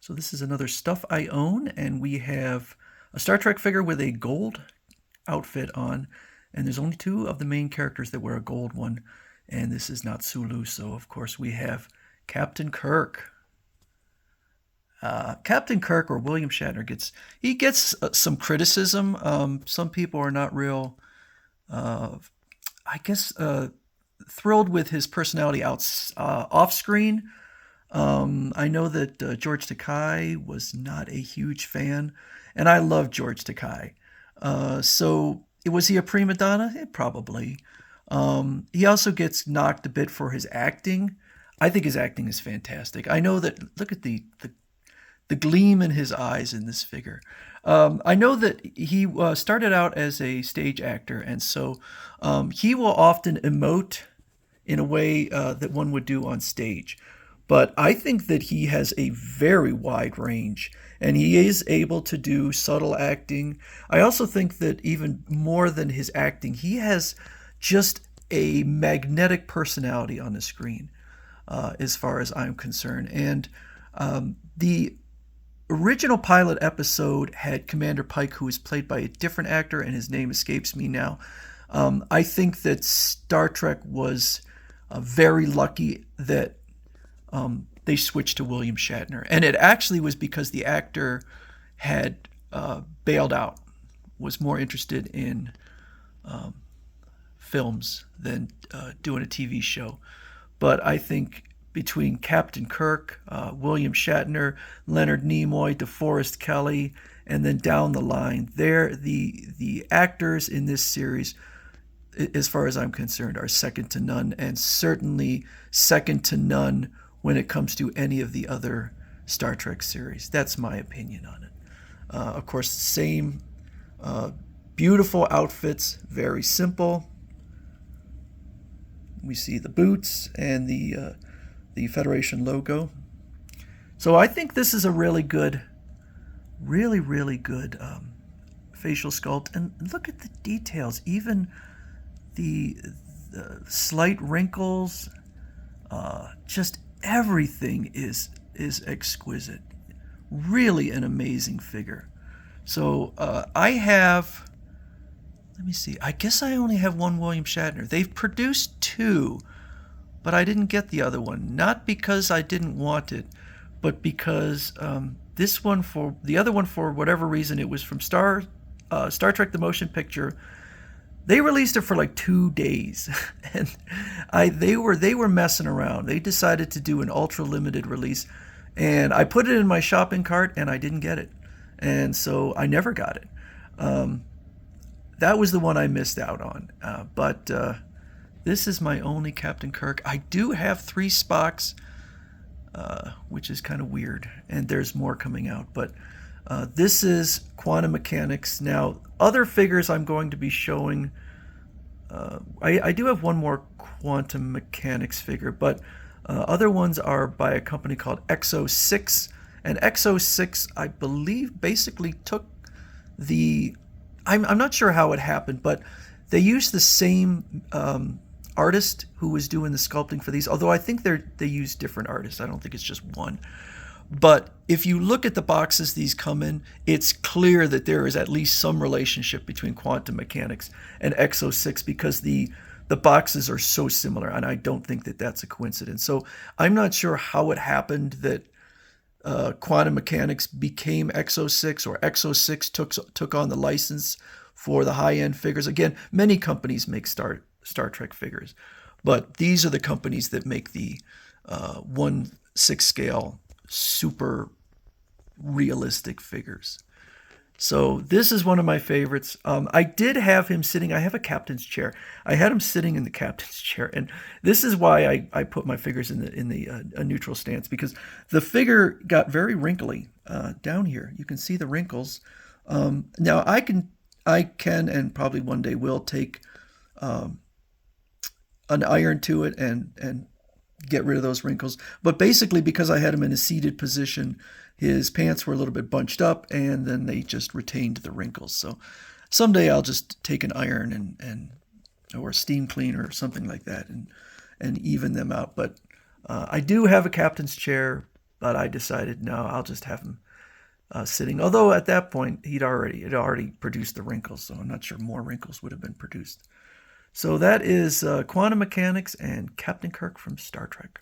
So this is another Stuff I Own, and we have a Star Trek figure with a gold outfit on, and there's only two of the main characters that wear a gold one, and this is not Sulu, so of course we have Captain Kirk. Captain Kirk, or William Shatner, gets some criticism. Some people are not real, uh, I guess, thrilled with his personality off screen. I know that George Takei was not a huge fan, and I love George Takei. So was he a prima donna? Probably. He also gets knocked a bit for his acting. I think his acting is fantastic. I know that. Look at the gleam in his eyes in this figure. I know that he started out as a stage actor, and so he will often emote in a way that one would do on stage. But I think that he has a very wide range, and he is able to do subtle acting. I also think that even more than his acting, he has just a magnetic personality on the screen, as far as I'm concerned. And the original pilot episode had Commander Pike, who was played by a different actor, and his name escapes me now. I think that Star Trek was very lucky that they switched to William Shatner. And it actually was because the actor had bailed out, was more interested in films than doing a TV show. But I think between Captain Kirk, William Shatner, Leonard Nimoy, DeForest Kelley, and then down the line, the actors in this series, as far as I'm concerned, are second to none, and certainly second to none when it comes to any of the other Star Trek series. That's my opinion on it. Of course, same beautiful outfits, very simple. We see the boots and the Federation logo. So I think this is a really good, really good facial sculpt. And look at the details, even the slight wrinkles, just everything is exquisite. Really an amazing figure. So I have, let me see, I guess I only have one William Shatner. They've produced two, but I didn't get the other one. Not because I didn't want it, but because the other one, for whatever reason, it was from Star Trek the Motion Picture. They released it for like 2 days, and they were messing around. They decided to do an ultra limited release, and I put it in my shopping cart, and I didn't get it, and so I never got it. That was the one I missed out on. But this is my only Captain Kirk. I do have 3 Spocks, which is kind of weird, and there's more coming out. But this is Quantum Mechanix. Now, other figures I'm going to be showing, I do have one more Quantum Mechanix figure, but other ones are by a company called Exo 6. And Exo 6, I believe, basically took I'm not sure how it happened, but they used the same artist who was doing the sculpting for these, although I think they use different artists. I don't think it's just one. But if you look at the boxes these come in, it's clear that there is at least some relationship between Quantum Mechanix and Exo 6, because the boxes are so similar, and I don't think that that's a coincidence. So I'm not sure how it happened that Quantum Mechanix became Exo 6, or Exo 6 took on the license for the high-end figures. Again, many companies make Star Trek figures, but these are the companies that make the 1/6 scale super realistic figures. So this is one of my favorites. I did have him sitting. I have a captain's chair. I had him sitting in the captain's chair, and this is why I put my figures in a neutral stance, because the figure got very wrinkly down here. You can see the wrinkles. Now I can and probably one day will take an iron to it and get rid of those wrinkles. But basically, because I had him in a seated position, his pants were a little bit bunched up, and then they just retained the wrinkles. So someday I'll just take an iron or a steam cleaner or something like that and even them out. But I do have a captain's chair. But I decided, no, I'll just have him sitting. Although at that point, it already produced the wrinkles, so I'm not sure more wrinkles would have been produced. So that is Quantum Mechanics and Captain Kirk from Star Trek.